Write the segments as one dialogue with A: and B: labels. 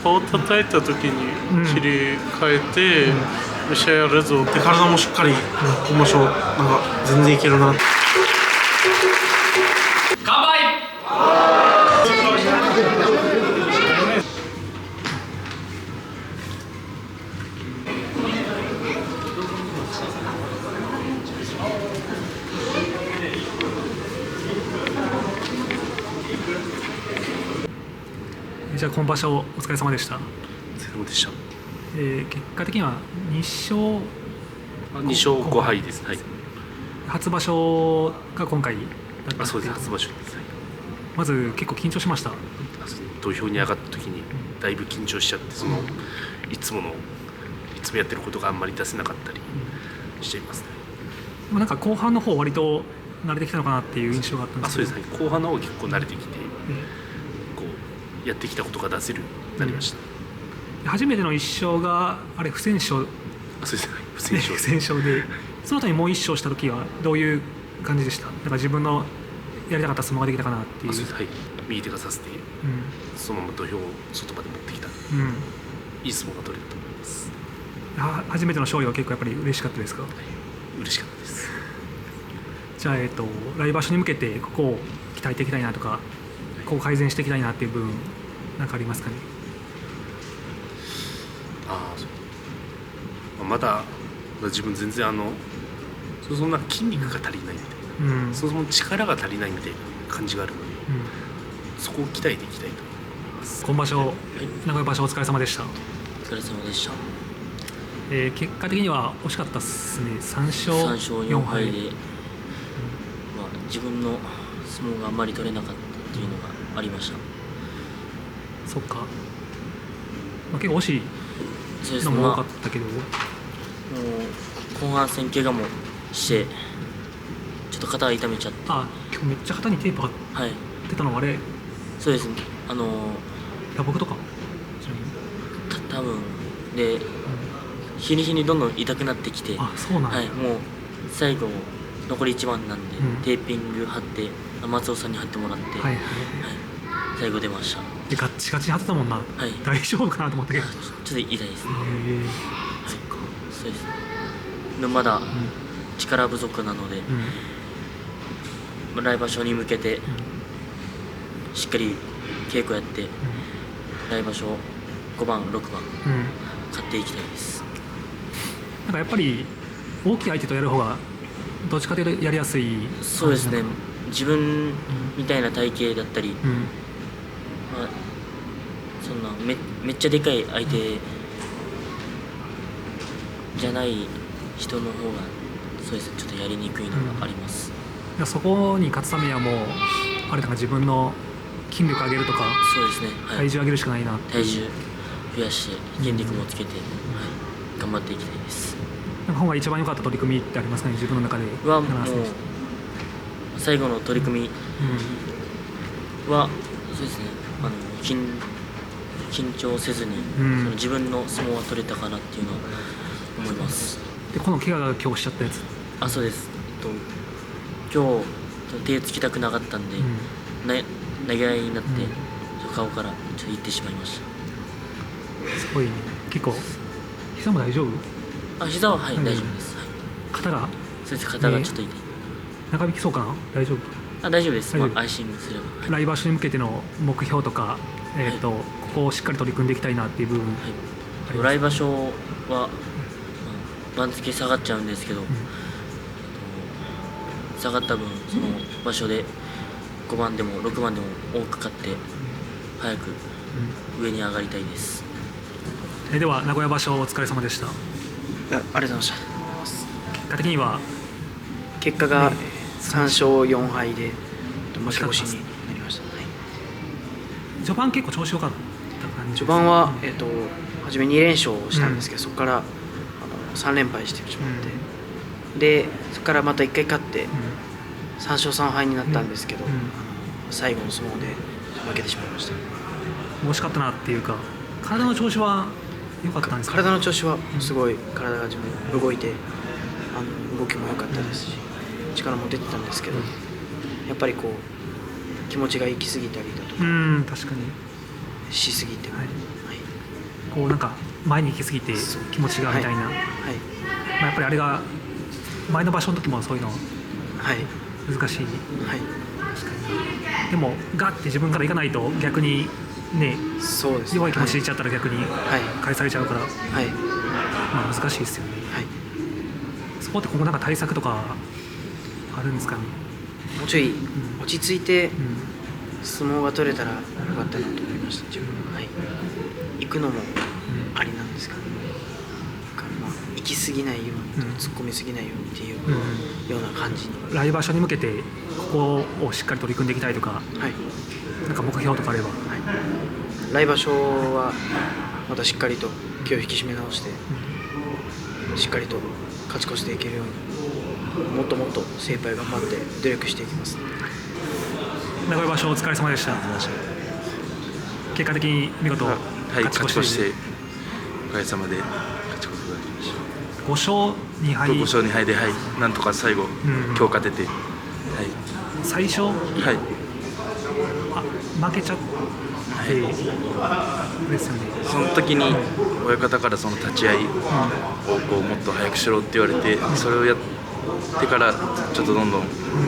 A: 顔を叩いた時に切り替えて、試合やるぞって
B: 体もしっかり今場所なんか全然いけるな。
C: 乾杯。
D: じゃあ今場所お疲れ様でした。
B: お疲れ様でした。
D: 結果的には2勝
B: 5敗です。はい。
D: 初場所が今回だった
B: そうです。初場所です。はい、
D: まず結構緊張しました。
B: 土俵に上がった時にだいぶ緊張しちゃって、いつもやってることがあんまり出せなかったりしていますね。
D: でもなんか後半の方割と慣れてきたのかなっていう印象があったんですけど。
B: そうですね。後半の方結構慣れてきて、こうやってきたことが出せるようになりました。
D: 初めての1勝があれ不戦勝。
B: そうですね。不戦勝。
D: 不戦勝で、その後にもう1勝した時はどういう感じでした？なんか自分のやりたかった相撲ができたかなっていう。
B: はい。右手がさせて、そのまま土俵を外まで持ってきた。いい相撲が取れたと思います。
D: 初めての勝利は結構やっぱり嬉しかったですか？
B: はい、嬉しかったです。
D: じゃあ来場所に向けてここを鍛えていきたいなとか、こう改善していきたいなっていう部分なんかありますかね？
B: まだ自分全然そんな筋肉が足りないみたいな、そもそも力が足りないみたいな感じがあるので、そこを鍛えていきたいと思います。
D: 今場所、名古屋場所お疲れ様でした。
C: お疲れ様でした。
D: 結果的には惜しかったですね。3勝4敗で、
C: 自分の相撲があんまり取れなかったっていうのがありました。
D: そっか、結構惜しいのも多かったけど、
C: もう後半戦怪我もしてちょっと肩が痛めちゃって。
D: 今日めっちゃ肩にテープ貼ってたのはあれ？
C: そうですね。
D: 打撲とか
C: 多分で、日に日にどんどん痛くなってきて、
D: そうなんだ。
C: もう最後残り1番なんで、テーピング貼って松尾さんに貼ってもらって、最後出ました。
D: でガッチガチに貼ってたもんな。大丈夫かなと思ったけど、
C: ちょっと痛いですね。
D: そっか。
C: そうですね。まだ力不足なので、来場所に向けてしっかり稽古やって、来場所5番6番勝っていきたいです。
D: なんかやっぱり大きい相手とやる方がどっちかというとやりやすい。
C: そうですね。自分みたいな体型だったり、そんなめっちゃでかい相手じゃない人の方が、そうですね、ちょっとやりにくいのがあります。
D: そこに勝つためにはもうあれだから自分の筋力上げるとか、
C: そうですね、
D: 体重上げるしかないな。
C: 体重増やして筋肉もつけて、頑張っていきたいです。
D: なんか本が一番良かった取り組みってありますかね、自分の中で。
C: もう最後の取り組みは、そうですね、緊張せずに、その自分の相撲は取れたかなっていうのは思います。
D: でこの怪我が今日しちゃったやつ。
C: そうです。今日手つきたくなかったんで、投げ合いになって、顔からちょっといってしまいました。
D: すごいね。結構膝も大丈夫？
C: 膝は大丈夫です。
D: 肩が？
C: そうです。肩がちょっと痛い。
D: 長引きそうかな？大丈夫？
C: 大丈夫です。アイシングすれば。
D: 来場所に向けての目標とか、ここをしっかり取り組んでいきたいなっていう部分。
C: 来場所は番付下がっちゃうんですけど、下がった分その場所で5番でも6番でも多く勝って早く上に上がりたいです。
D: では名古屋場所お疲れ様でした。
E: ありがとうございました。
D: 結果的には
E: 結果が3勝4敗で負け越しになりました。
D: 序盤結構調子良かった感じ。
E: 序盤は初め2連勝したんですけど、そこから3連敗してしまって、でそこからまた1回勝って3勝3敗になったんですけど、最後の相撲で負けてしまいました。
D: 惜しかったなっていうか、体の調子は良かったんですか？
E: 体の調子はすごい、体が自分動いて動きも良かったですし、力も出てたんですけど、やっぱりこう気持ちが行き過ぎたりだとか、
D: 確かに
E: しすぎて、
D: こうなんか前に行き過ぎて気持ちがみたいな、
E: はい
D: やっぱりあれが前の場所の時もそういうの
E: はい
D: 難しい。
E: はい
D: でもガッて自分から行かないと逆にね
E: そうですね。
D: 弱い気持ちでいっちゃったら逆に
E: はい
D: 返されちゃうから、
E: はい
D: まあ、難しいですよね。
E: はい
D: そこって今後なんか対策とかあるんですかね。
E: もうちょい落ち着いて
D: うん
E: 相撲が取れたらよかったなと思いました自分は。はい行くのもありなんですかね。まあ行き過ぎないように、
D: うん
E: 突っ込み過ぎないようにっていう
D: うん
E: ような感じに。
D: 来場所に向けてここをしっかり取り組んでいきたいとか、
E: はい
D: なんか目標とかあれば。
E: 来場所はまたしっかりと気を引き締め直してしっかりと勝ち越していけるようにもっともっと精一杯頑張って努力していきます。
D: 名古屋場所お疲れ様でした。結果的に見事
B: はい、勝ち越しておかげさまで勝ち越すことができまし
D: 5勝2
B: た。
D: 敗。
B: 5勝2敗で、はい、なんとか最後、
D: ん
B: 今日勝てて、は
D: 最初
B: い、はい、
D: 負けちゃって、ですよね。
B: その時に親方からその立ち合いをこうもっと早くしろって言われて、それをやってからちょっとどんどん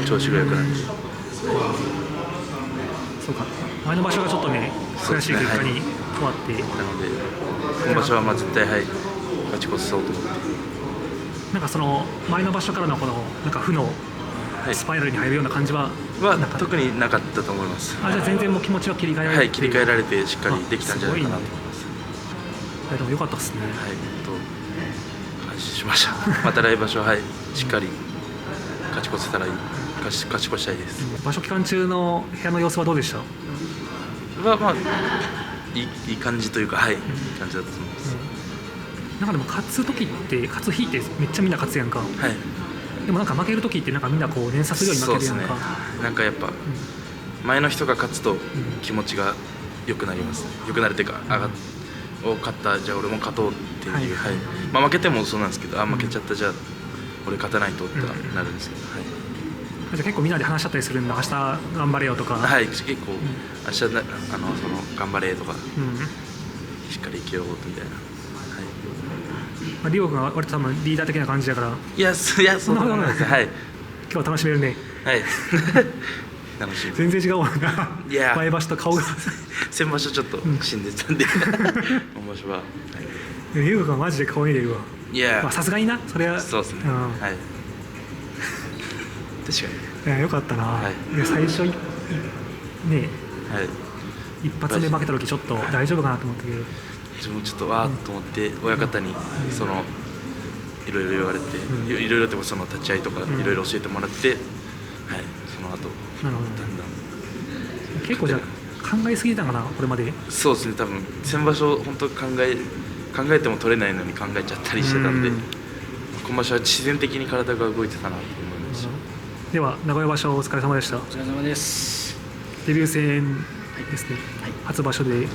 B: 調子が良くなって、
D: そうか。前の場所がちょっとね悔しい結果に終わって、
B: なので今場所はまあ絶対、はい、勝ち越そうと思って、
D: なんかその前の場所からのこのなんか負の
B: はい
D: スパイラルに入るような感じは
B: は
D: なんか
B: 特になかったと思います。
D: じゃあ全然もう気持ちは切り替えられて、
B: はい、切り替えられてしっかりできたんじゃないかなと思います。
D: でも良かったですね。
B: はい、感謝しました。また来場所は、はい、しっかり勝ち越せたらいい、勝ち越したいです。
D: 場所期間中の部屋の様子はどうでした？
B: まあいい感じというか、はい、いい感じだったと思います。
D: なんかでも勝つ時って勝つ日ってめっちゃみんな勝つやんか。
B: はい。
D: でもなんか負ける時ってなんかみんなこう連鎖するように負けるやんか。
B: そうですね。なんかやっぱ、前の人が勝つと気持ちが良くなります。良くなるというか、勝ったじゃあ俺も勝とうっていう、
D: はい
B: はい。まあ負けてもそうなんですけど、負けちゃったじゃあ俺勝たないとってなるんですけど、はい。
D: じゃあ結構みんなで話し合ったりするんだ。明日頑張れよとか。
B: はい、結構、明日その頑張れとか、
D: うん。
B: しっかり生きようみたいな。は
D: まあ、リオ君は割と多分リーダー的な感じだから、
B: い。いや、そんなことないです。はい。
D: 今日は楽しめるね。
B: はい。楽しみ。
D: 全然違うもんな。
B: いや
D: 前場所と顔が。
B: 先場所ちょっと死んでたんで、今場所は。
D: リオ君はマジで顔に出るわ。
B: いや
D: まあ、さすがにな、それは。
B: そうですね。
D: ん
B: はい。確かに。
D: いやよかったな。
B: はい
D: いや最初ね
B: はい。
D: 一発目負けた時ちょっと大丈夫かなと思ったけど。
B: 自分もちょっとわーっと思って親方にそのいろいろ言われて、いろいろでもその立ち合いとかいろいろ教えてもらって、はい。その後
D: なるほど。
B: だんだん。
D: 結構じゃあ考えすぎたんかなこれまで。
B: そうですね。多分先場所本当考えても取れないのに考えちゃったりしてたんで、今場所は自然的に体が動いてたなと思いました。
D: では名古屋場所お疲れ様でした。
C: お疲れ様です。
D: デビュー戦ですね、初場所で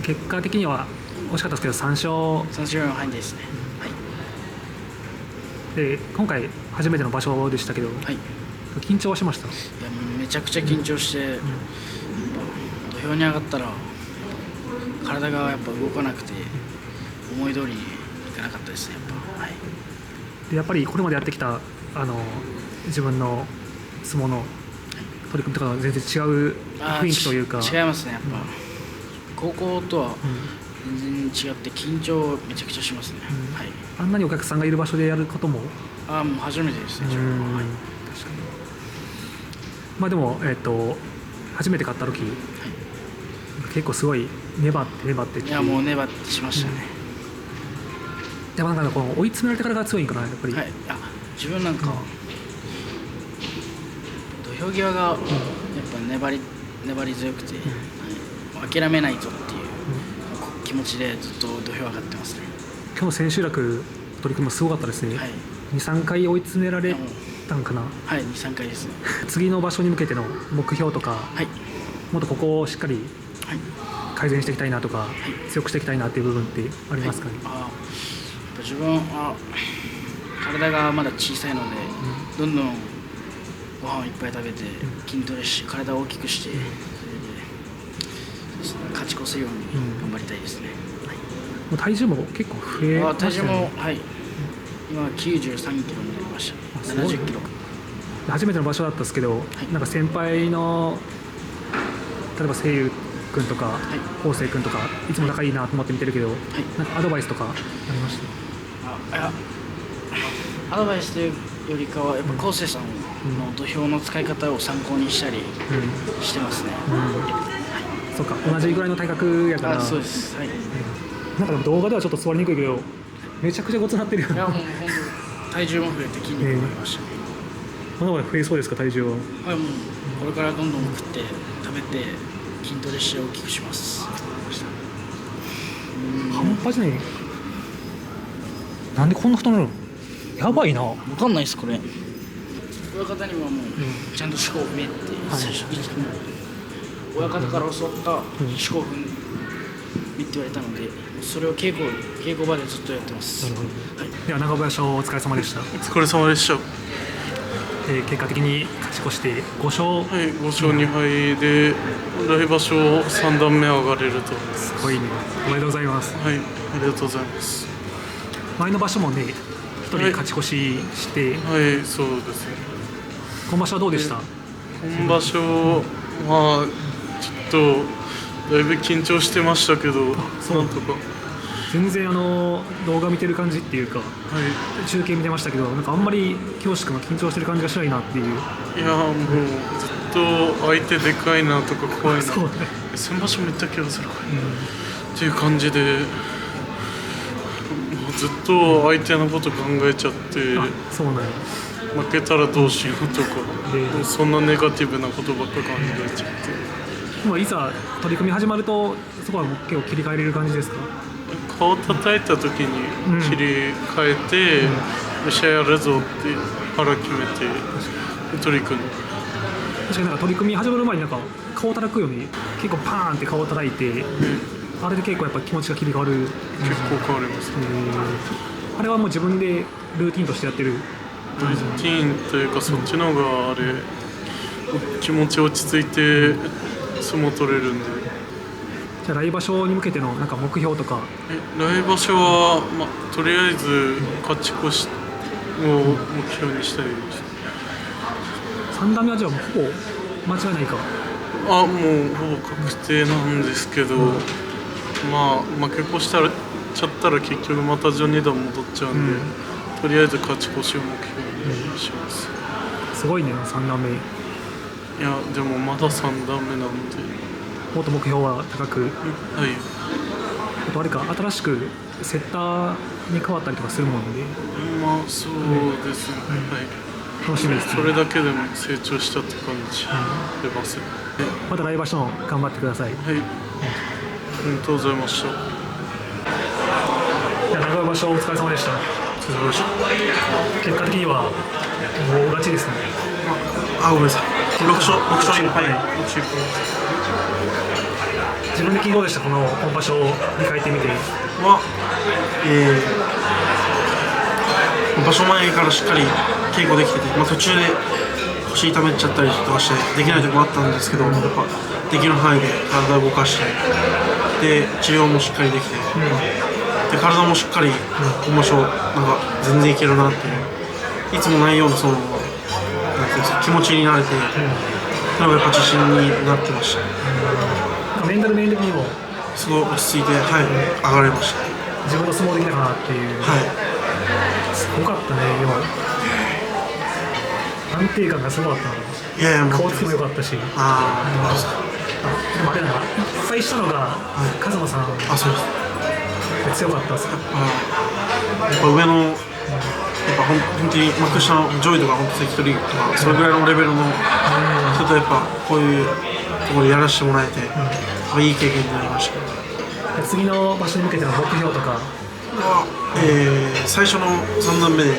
D: 結果的には惜しかったですけど3勝
C: 3勝4敗ですね。
D: で今回初めての場所でしたけど、
C: はい。
D: 緊張はしました？
C: いやめちゃくちゃ緊張して、土俵に上がったら体がやっぱ動かなくて思い通りにいかなかったですね。やっぱはい。
D: でやっぱりこれまでやってきた自分の相撲の取り組みとかとは全然違う雰囲気というか。
C: 違いますね。やっぱ、高校とは全然違って緊張めちゃくちゃしますね。はい。
D: あんなにお客さんがいる場所でやることも。
C: もう初めてですね。
D: 確かに。まあでも初めて勝った時、結構すごい粘って
C: いやもう粘ってしましたね。
D: でもなんかこの追い詰められてからが強いんかなやっぱり。
C: はい。自分なんか、土俵際がやっぱ粘り強くて、諦めないぞっていう気持ちでずっと土俵上がってますね。
D: 今日の千秋楽取り組みもすごかったですね。
C: はい。
D: 2、3回追い詰められたんかな。
C: はい、2、3回ですね。
D: 次の場所に向けての目標とか、
C: はい。
D: もっとここをしっかり
C: はい。
D: 改善していきたいなとか、強くしていきたいなっていう部分ってありますかね。
C: やっぱ自分は体がまだ小さいので、どんどんご飯をいっぱい食べて筋トレし体を大きくして、それでそうですね、勝ち越せるように頑張りたいですね。はい。
D: う体重も結構増えま
C: 体重
D: したよね。
C: も、はい、今93キロになりました。
D: すごい
C: 70キロ。
D: 初めての場所だったんですけど、
C: い
D: なんか先輩の例えば声優君とか
C: い
D: 昴生君とかいつも仲いいなと思って見てるけど、
C: い
D: なんかアドバイスとかありました？
C: いや、アドバイスというよりかはやっぱ昴生さんの土俵の使い方を参考にしたりしてますね。
D: そうか、同じぐらいの体格やから。
C: そうです。はい。
D: なんかでも動画ではちょっと座りにくいけどめちゃくちゃごつなってるよ。
C: いやもう本当体重も増えて筋肉も増えましたね。
D: まだまだ増えそうですか、体重は？
C: はい、もうこれからどんどん食って食べて筋トレして大きくします。
D: 半端じゃない。なんでこんな太なるの？やばいな。
C: わかんないですこれ。親方にはもうちゃんと四股を踏めって最初に親方から教わった四股を踏めって言われたので、それを稽古場でずっとやってます。
D: なるほど。では長林お疲れ様でした。
A: お疲れ様でした。
D: 結果的に勝ち越して5勝。
A: はい、5勝2敗で来場所3段目上がれると思います。
D: すごいね。おめでとうございます。
A: はい、ありがとうございます。
D: 前の場所もね、1人勝ち越しして、
A: はい、そうですね。
D: 今場所はどうでした？
A: 今場所はちょっとだいぶ緊張してましたけど、なんとか。
D: 全然動画見てる感じっていうか、
A: は
D: 中継見てましたけど、なんかあんまり京志君が緊張してる感じがしないなっていう。
A: い、いやもうずっと相手でかいなとか怖いな。
D: そうね。
A: 先場所めっちゃ気がするから、っていう感じで、もうずっと相手のこと考えちゃって
D: あ、そうなんや。
A: 負けたらどうしようとか、
D: で
A: もうそんなネガティブなことばっか考えちゃって。
D: でもいざ取り組み始まるとそこはもう結構切り替えれる感じですか？
A: 顔叩いた時に切り替えて、試合やるぞって腹決めて取り組んで。
D: 確かになんか取り組み始まる前になんか顔叩くように結構パーンって顔叩いて、あれで結構やっぱ気持ちが切り替わる。
A: 結構変わりますね。
D: あれはもう自分でルーティンとしてやってる。
A: ルーティーンというかそっちの方があれ気持ち落ち着いて相撲取れるんで。
D: じゃあ来場所に向けてのなんか目標とか？
A: 来場所は、とりあえず勝ち越しを目標にしたいです。
D: 3段目はじゃあもうほぼ間違いないか？
A: もうほぼ確定なんですけど、負け越したらちゃったら結局また序二段戻っちゃうんで、とりあえず勝ち越しを目標にします。
D: すごいね、3段目。
A: いやでもまだ3段目なんで。
D: もっと目標は高く。
A: はい。
D: あとあれか、新しくセッターに変わったりとかするもんで、
A: そうですね。はい。
D: 楽しみですね。
A: それだけでも成長したって感じ出ますね。
D: また来場所も頑張ってください。
A: はい。ありがとうございました。
D: じゃあ長い場所お疲れ様でした。
A: お疲れ様でした。
D: 結果的にはもう勝ちですね。
B: ごめんなさい。6勝1敗。
D: 自分的にどうでした、この今場所を振り返ってみて？
B: 場所前からしっかり稽古できてて、途中で腰痛めちゃったりとかしてできないところもあったんですけど、やっぱできる範囲で体を動かしてで治療もしっかりできて、で体もしっかり今場所なんか全然いけるなっていう、いつもないようなそのなんていうんですか、気持ちになれて、それがやっぱ自信になってました。
D: メンタル面的にも
B: すごい落ち着いて、上がれました。
D: 自分の相撲できたかなっていう。すごかったね、今。安定感がすごかったな。顔つきも良かったし。でもあれだな、いっぱいしたのが風間さん。
B: そうです。
D: 強かったです。
B: やっぱ上の、やっぱ本当に幕下の上位とか本当関取とかそれぐらいのレベルの人とやっぱこういうところでやらせてもらえて、いい経験になりました。
D: 次の場所に向けての目標とか？
B: 最初の3段目で、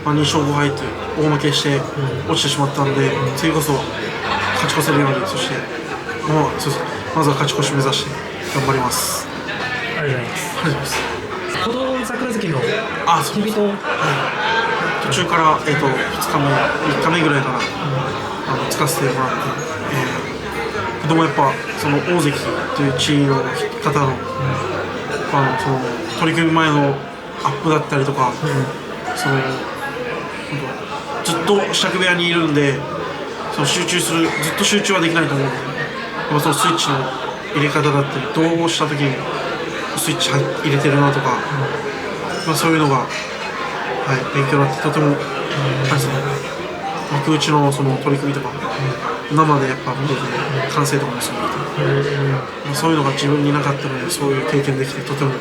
B: 2勝5敗と大負けして落ちてしまったので、次こそ勝ち越せるように、そしてまずは勝ち越し目指して頑張ります。
D: ありがとうございます。この桜関の日々と、
B: 途中から、2日目、3日目ぐらいから、つかせてもらって、子供やっぱその大関という地位の方の、ぱその取り組む前のアップだったりとか、そのずっと支度部屋にいるんで、そのずっと集中はできないと思うので、そのスイッチの入れ方だったり、どうした時にスイッチ入れてるなとか、そういうのが、勉強になってとても、幕内のその取り組みとか、生でやっぱ見てて完成とかもすごい、そういうのが自分になかったので、そういう経験できてとても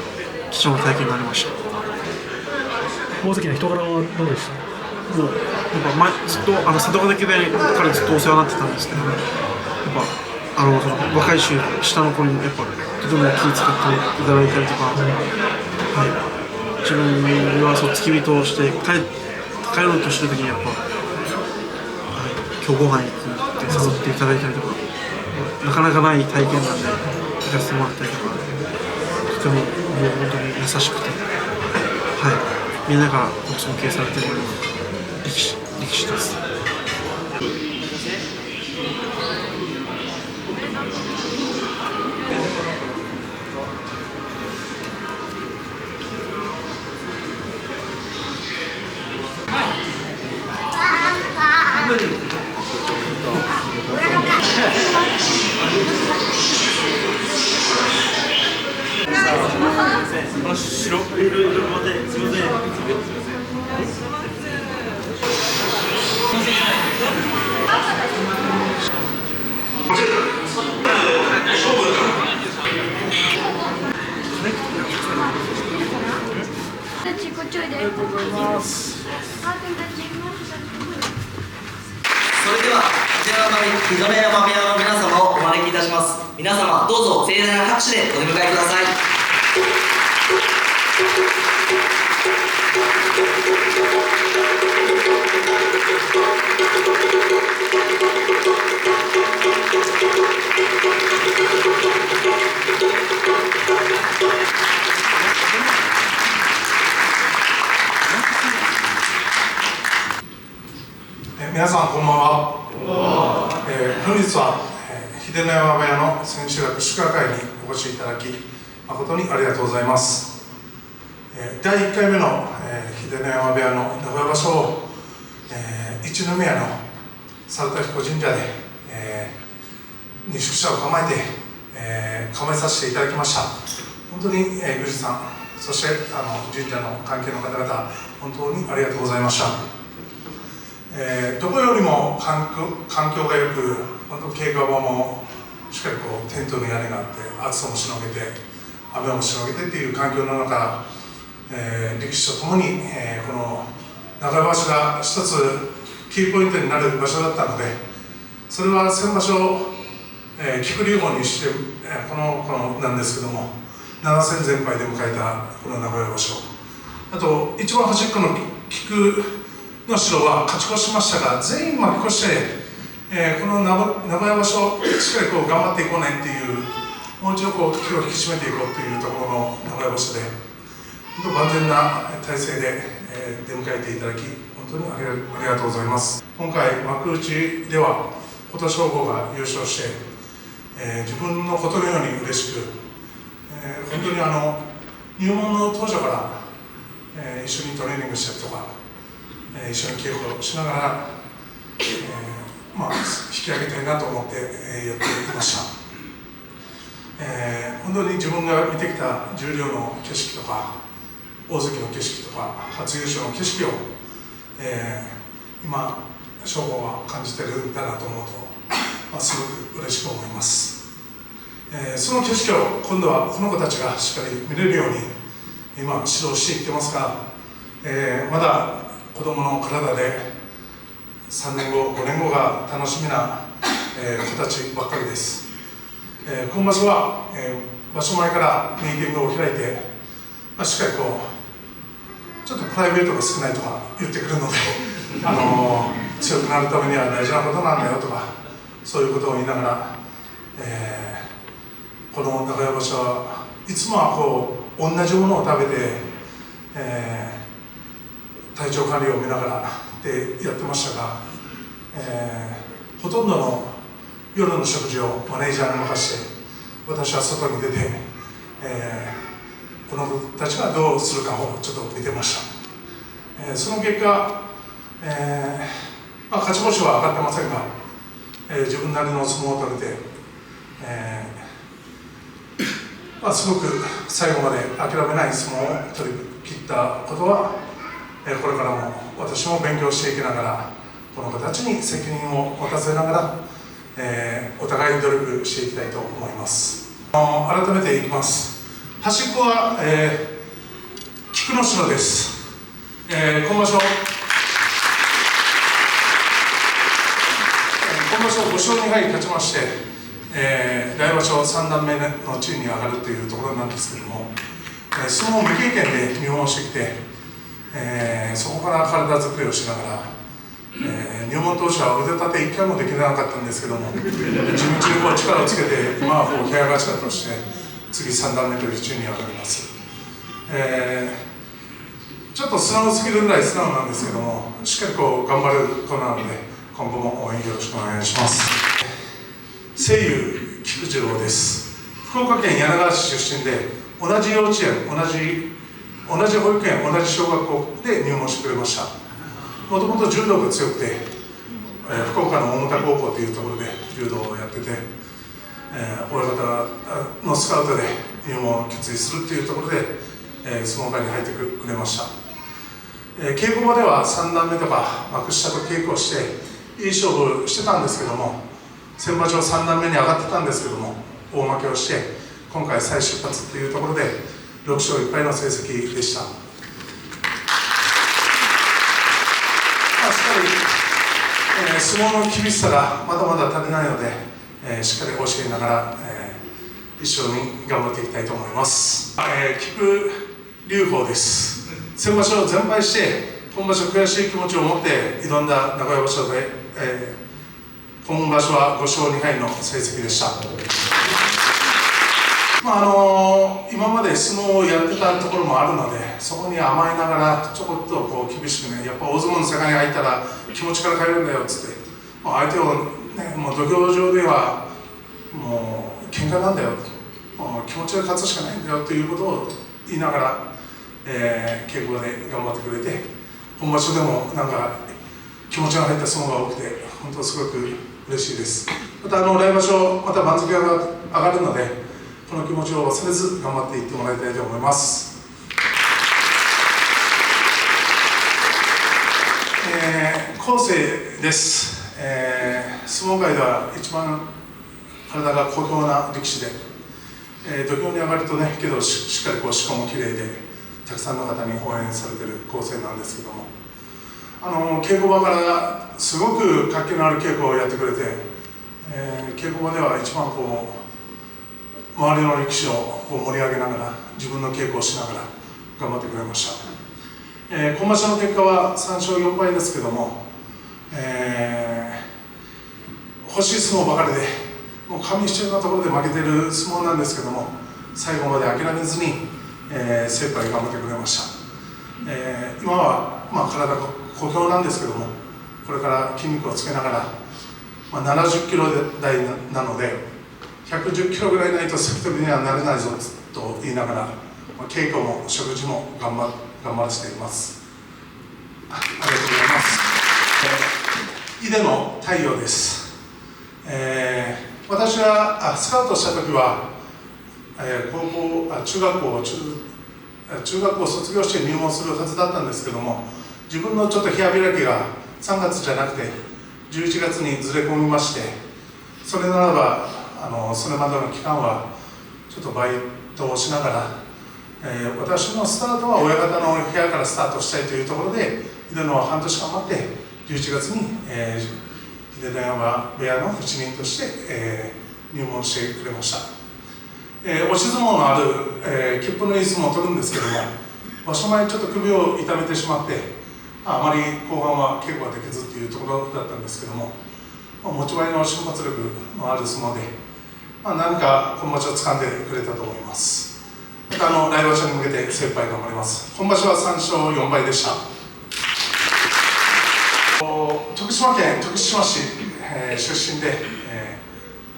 B: 貴重な体験になりました。
D: 大関の人柄はどうでした？
B: もうやっぱずっと佐渡ヶ嶽部屋からずっとお世話になってたんですけど、やっぱその若い衆下の子にもやっぱとても気を使っていただいたりとか、自分は付き人をして帰ろうとしてる時にやっぱ、今日ご飯行くって誘っていただいたりとか、なかなかない体験なんで行かせてもらったりとか、とてももう本当に優しくて、みんなから尊敬されているような力士です。
F: それでは秀ノ山部屋の皆様をお招きいたします。皆様どうぞ盛大な拍手でお出迎えください。
G: 皆さんこんばんは。本日は秀ノ山部屋の千秋楽祝賀会にお越しいただき誠にありがとうございます。第1回目の秀ノ山部屋の名古屋場所を一宮の猿田彦神社でに宿舎を構えさせていただきました。本当に宮司さん、そして神社の関係の方々、本当にありがとうございました。どこよりも環境がよく、本当経過場もしっかりテントの屋根があって、暑さもしのげて、雨もしのげてっていう環境の中、力士とともに、この名古屋場所が一つキーポイントになる場所だったので、それは先場所、菊竜鵬にして、このなんですけども、7戦全敗で迎えたこの名古屋場所、あと一番端っこの菊の城は勝ち越しましたが、全員負け越して、この名古屋場所、しっかり頑張っていこうねっていう、もう一度気を引き締めていこうというところの名古屋場所で、本当万全な体制で、出迎えていただき、本当にありがとうございます。今回、幕内では、琴勝峰が優勝して、自分のことのように嬉しく、本当に入門の当初から、一緒にトレーニングしたりとか、一緒に稽古をしながら、引き上げたいなと思って、やっていました。本当に自分が見てきた十両の景色とか、大関の景色とか、初優勝の景色を、今、勝負は感じてるんだなと思うと、すごく嬉しく思います。その景色を今度はこの子たちがしっかり見れるように、今、指導していってますが、まだ子供の体で3年後、5年後が楽しみな、子たちばっかりです。今場所は、場所前からミーティングを開いて、しっかりちょっとプライベートが少ないとか言ってくるので強くなるためには大事なことなんだよとか、そういうことを言いながら、この名古屋場所はいつもは同じものを食べて、体調管理を見ながらでやってましたが、ほとんどの夜の食事をマネージャーに任せて、私は外に出て、この子たちがどうするかをちょっと見てました。その結果、勝ち星は上がってませんが、自分なりの相撲を取れて、すごく最後まで諦めない相撲を取り切ったことは、これからも私も勉強していきながら、この子たちに責任を持たせながら、お互い努力していきたいと思います。改めていきます。端っこは、菊野城です。今場所5勝2敗勝ちまして、来場所3段目の地位に上がるというところなんですけれども、相撲未経験で入門してきて、そこから体作りをしながら、入門当初は腕立て1回もできなかったんですけども、地道にこう力をつけて、今はこう部屋頭として次3段目という地位に上がります。ちょっと素直すぎるぐらい素直なんですけども、しっかりこう頑張る子なので、今後も応援よろしくお願いします。声優菊次郎です。福岡県柳川市出身で、同じ幼稚園、同じ保育園、同じ小学校で入門してくれました。もともと柔道が強くて、福岡の大牟田高校というところで柔道をやってて、親方のスカウトで入門を決意するっていうところで、相撲界に入ってくれました。稽古場では3段目とか幕下と稽古をしていい勝負してたんですけども、先場所3段目に上がってたんですけども大負けをして、今回再出発っていうところで6勝1敗の成績でした。しっかり、相撲の厳しさがまだまだ足りないので、しっかり教えながら、一緒に頑張っていきたいと思います。菊龍鵬です。先場所全敗して、今場所悔しい気持ちを持って挑んだ名古屋場所で、今場所は5勝2敗の成績でした。今まで相撲をやってたところもあるので、そこに甘えながらちょこっとこう厳しくね、やっぱ大相撲の世界に入ったら気持ちから変えるんだよっつって、相手を、ね、もう土俵上ではもう喧嘩なんだよ、もう気持ちで勝つしかないんだよということを言いながら、稽古場で頑張ってくれて、本場所でもなんか気持ちが入った相撲が多くて、本当すごく嬉しいです。また来場所また番付が上がるので、この気持ちを忘れず頑張っていってもらいたいと思います。後世です。相撲界では一番体が好評な力士で、土俵に上がるとね、けどしっかりこうしかもきれいで、たくさんの方に応援されている構成なんですけども、稽古場からすごく活気のある稽古をやってくれて、稽古場では一番こう周りの力士をこう盛り上げながら自分の稽古をしながら頑張ってくれました。今場所の結果は3勝4敗ですけども、欲しい相撲ばかりで、もう紙一重のところで負けている相撲なんですけども、最後まで諦めずに精一杯頑張ってくれました。今は、体が小兵なんですけども、これから筋肉をつけながら、70キロ台なので110キロぐらいないと関取にはなれないぞと言いながら、稽古も食事も頑張らせています。ありがとうございます。井出の太陽です。私はスカウトした時は、中学校を卒業して入門するはずだったんですけども、自分のちょっと部屋開きが3月じゃなくて11月にずれ込みまして、それならばそれまでの期間はちょっとバイトをしながら、私のスタートは親方の部屋からスタートしたいというところで、井出野は半年間待って11月に、秀ノ山部屋の一人として、入門してくれました。押し相撲のある、切符のいい相撲を取るんですけども、場所前ちょっと首を痛めてしまって、あまり後半は稽古ができずっていうところだったんですけども、持ち前の瞬発力のある相撲で、何か今場所を掴んでくれたと思います。また来場所に向けて精一杯頑張ります。今場所は3勝4敗でした。徳島県徳島市、出身で、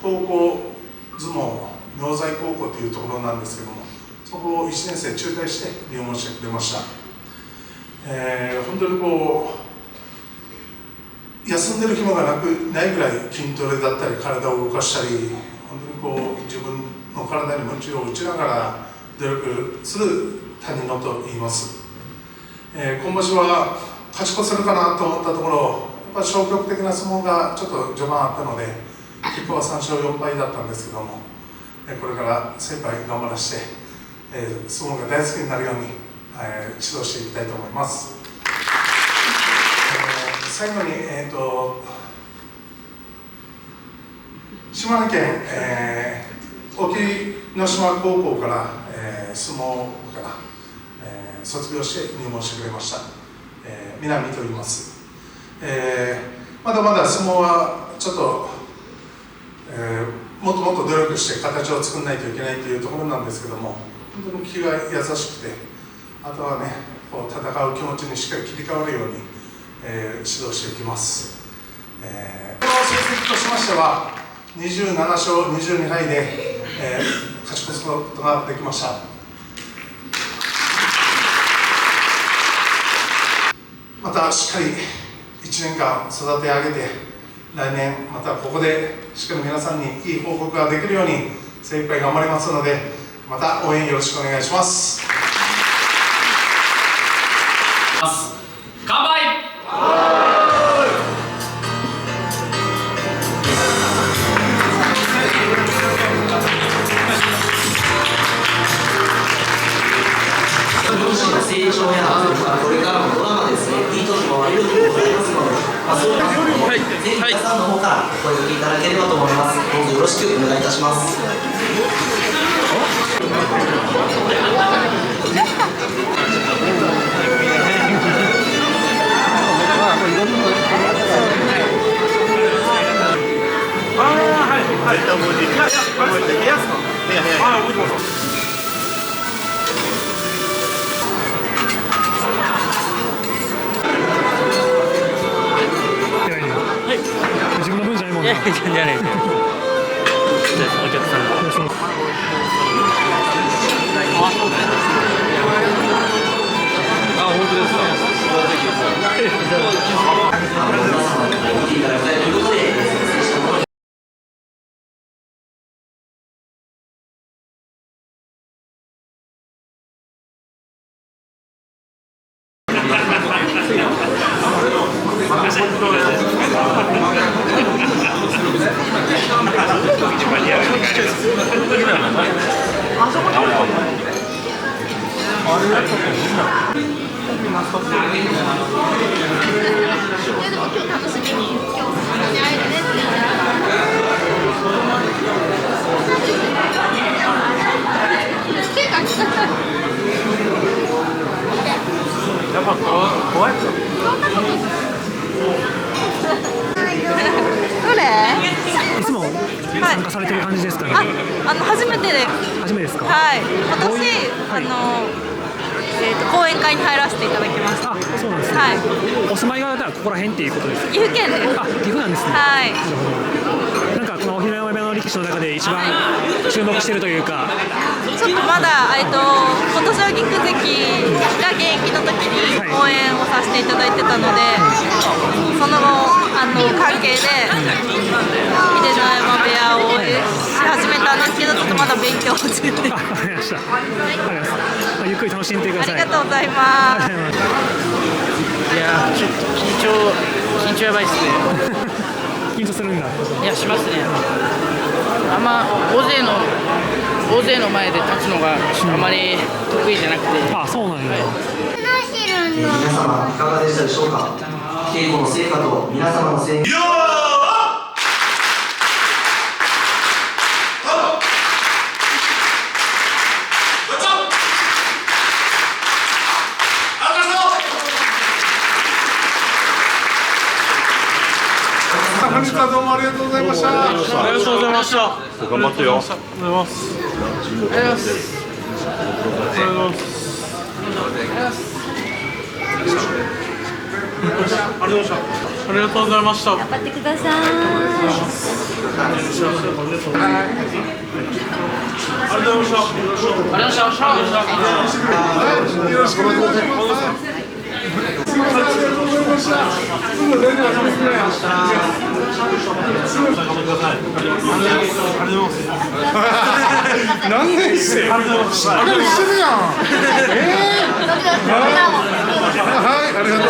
G: 高校相撲明西高校というところなんですけども、そこを1年生中退して入門してくれました。本当に休んでる暇がないぐらい筋トレだったり体を動かしたり、本当に自分の体に鞭を打ちながら努力する谷野と言います。今場所は勝ち越せるかなと思ったところ、やっぱ消極的な相撲がちょっと序盤あったので、結果は3勝4敗だったんですけども、これから精一杯頑張らせて、相撲が大好きになるように、指導していきたいと思います。最後に、島根県、隠岐の島高校から、相撲部から、卒業して入門してくれました、南と言います。まだまだ相撲はちょっと、もっともっと努力して形を作らないといけないというところなんですけども、本当に気が優しくて、あとはね、戦う気持ちにしっかり切り替わるように、指導していきます。この成績としましては27勝22敗で、勝ち越すことができました。またしっかり1年間育て上げて、来年またここでしっかり皆さんにいい報告ができるように精一杯頑張りますので、また応援よろしくお願いします。
H: 乾杯。
F: 成長やこれからのドラマですね、いい時も悪い時もございますので、そういうところもぜひ皆さんの方からお声掛けいただければと思います。どうぞよろしくお願いいたします。
D: 自分の分じゃないもんな。
H: じゃないですよ。お客さんの。あ、本当ですか。やっぱ怖い。
I: どれ？
D: いつも参加されてる感じですかね。
I: 初めてで。
D: 初めてですか。
I: はい。今年講演会に入らせていただきました。
D: あ、そうなんですね。
I: はい。
D: お住まいがここら辺っていうことですか。
I: 岐阜県です。
D: あ、岐阜なんですね。
I: はい。
D: なんかこの平山部屋の力士の中で一番注目しているというか。
I: ちょっとまだ今年は菊関が現役の時に応援をさせていただいてたので、その後関係で秀ノ山部屋を応援し始めたんですけど、ちょっとまだ勉強中で。
D: わかりました。ゆっくり楽しんでください。
I: ありがとうございます。
C: いやちょっと緊張やばいっすね。
D: 緊張するんだ。
C: いやしますね。あんま大勢の前で立つのがあまり得意じゃなくて。
D: あ、そうなんや。
F: 皆様いかがでしたでしょうか。稽古の成果と皆様の声援。
G: 本日はどうもありがとうございました。
A: ありがとうございました。
J: 頑張ってよ。
A: ありがとうございます。ありがとうございます。ありがとうございます。ありがとうございました。
I: 頑張ってください。
G: 何年生？しっかりしてるやん。はい、ありがとう。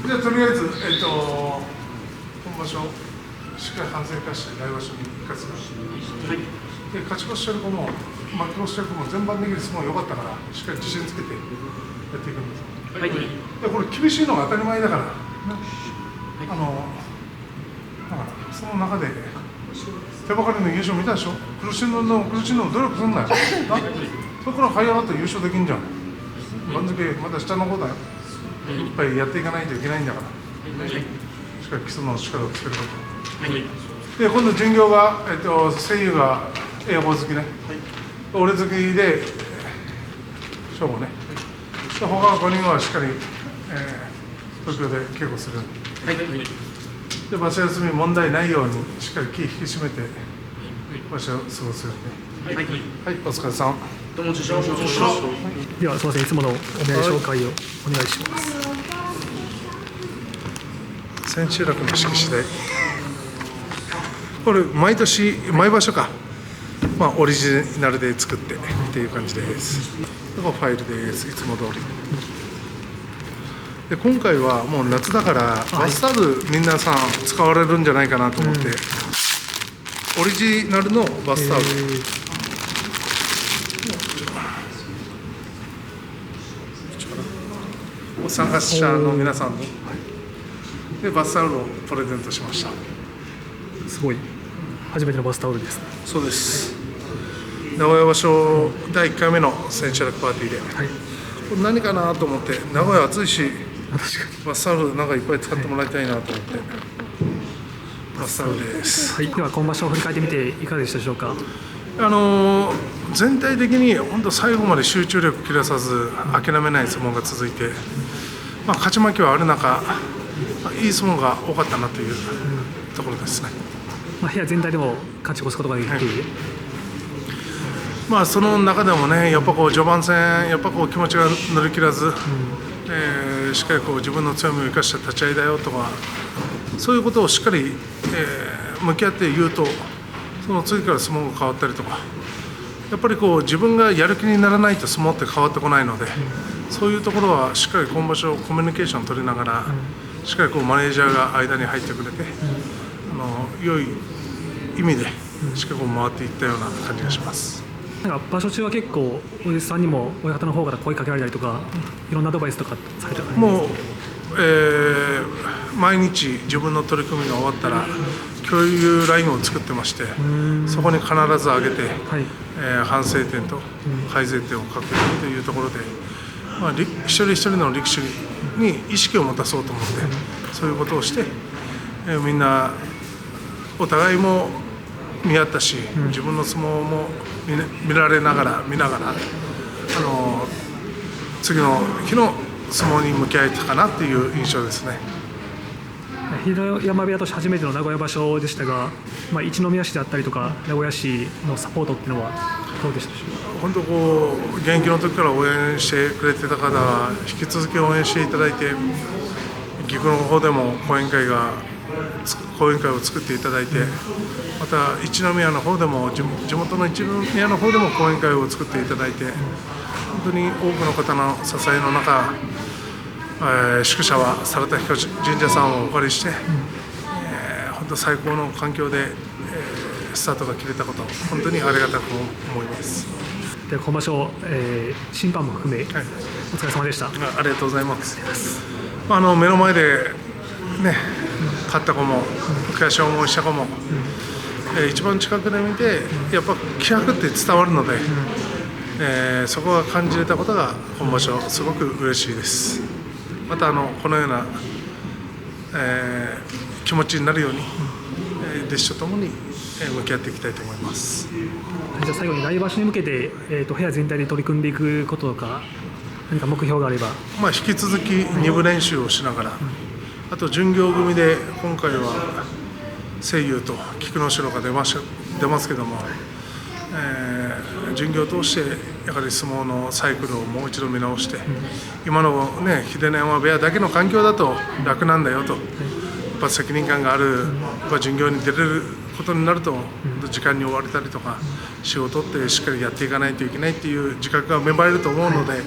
G: じゃあとりあえず、今場所しっかり反省化して来場所に勝つから、で勝ち越してる子も負け越してる子も全般的にすごい良かったから、しっかり自信つけてやっていくんです。はい、でこれ厳しいのが当たり前だから、その中で手ばかりの優勝見たでしょ。苦しんの努力すんなよ。そこから這い上がって優勝できんじゃん。番付まだ下の方だよ。いっぱいやっていかないといけないんだから、しっかり基礎の力をつけること、で今度巡業が、声優が英語好きね、俺好きで翔吾ね、で他の5人はしっかり、東京で稽古する、で場所休み問題ないようにしっかり気引き締めて場所を過ごすように、はい、お疲れさん。
D: ではすみません、いつものお名前紹介をお願いします。
G: 千秋楽の式次第、これ毎年毎場所か、オリジナルで作ってっていう感じです。ここファイルです、いつも通り。で今回はもう夏だからバスタオル皆さん使われるんじゃないかなと思って、オリジナルのバスタオル、参加者の皆さんにでバスタオルをプレゼントしました。
D: すごい初めてのバスタオルですね。
G: そうです。名古屋場所第1回目の千秋楽パーティーで、これ何かなと思って、名古屋暑いしバスタオルなんかいっぱい使ってもらいたいなと思って、バスタオルです。
D: では今場所を振り返ってみていかがでしたでしょうか。
G: 全体的に本当最後まで集中力切らさず諦めない相撲が続いて、勝ち負けはある中、いい相撲が多かったなというところですね。
D: 部屋全体でも勝ち越すことができて、
G: その中でもね、やっぱ序盤戦やっぱ気持ちが乗り切らず、しっかり自分の強みを生かした立ち合いだよとか、そういうことをしっかり、向き合って言うと、その次から相撲が変わったりとか、やっぱり自分がやる気にならないと相撲って変わってこないので、そういうところはしっかり今場所コミュニケーションを取りながら、しっかりマネージャーが間に入ってくれて、良い意味でしっかり回っていったような感じがします。
D: なんか場所中は結構おじさんにも親方の方から声かけられたりとか、いろんなアドバイスとかされてたんですか。
G: もう、毎日自分の取り組みが終わったら共有ラインを作ってまして、そこに必ず上げて、反省点と改善点を書くというところで、一人一人の力士に意識を持たそうと思って、そういうことをして、みんなお互いも見合ったし、自分の相撲も見ながら次の日の相撲に向き合えたかなっていう印象ですね。
D: 秀山部屋として初めての名古屋場所でしたが、一宮市であったりとか名古屋市のサポートっていうのはどうでしたでしょうか。
G: 本当現役の時から応援してくれてた方は引き続き応援していただいて、岐阜の方でも講演会を作っていただいて、また一宮の方でも地元の一宮の方でも講演会を作っていただいて、本当に多くの方の支えの中、宿舎は猿田彦神社さんをお借りして、本当最高の環境で、スタートが切れたこと、本当にありがたく思います。
D: で今場所、審判も含め、お疲れ様でした。
G: ありがとうございます。目の前でね、勝った子も悔しい思いした子も、一番近くで見てやっぱ気迫って伝わるので、そこが感じれたことが今場所すごく嬉しいです。またこのような、気持ちになるように、弟子とともに向き合っていきたいと思います。
D: じゃあ最後に来場所に向けて、部屋全体で取り組んでいくこととか何か目標があれば。
G: 引き続き2部練習をしながら、あと巡業組で今回は声優と菊之代が出ますけども、巡業を通してやはり相撲のサイクルをもう一度見直して、今のね秀ノ山部屋だけの環境だと楽なんだよと、やっぱ責任感がある、やっぱ巡業に出れることになると、時間に追われたりとか仕事ってしっかりやっていかないといけないっていう自覚が芽生えると思うので、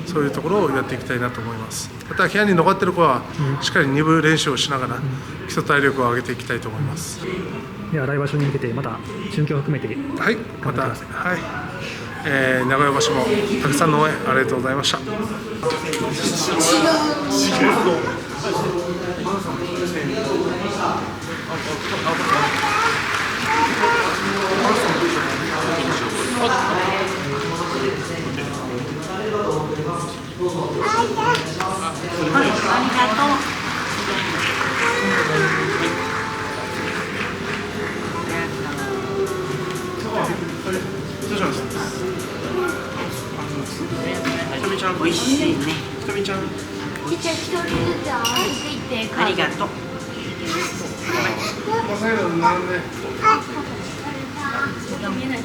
G: そういうところをやっていきたいなと思います。また部屋に残っている子はしっかり2部練習をしながら基礎体力を上げていきたいと思います。
D: では来場所に向けてまた心境を含めて
G: はい、またはい、名古屋場所もたくさんの応援ありがとうございました。
E: 美味しいね。
B: ひとみちゃん。
J: ありがとう。
G: 最後に並んで。
J: 見えない。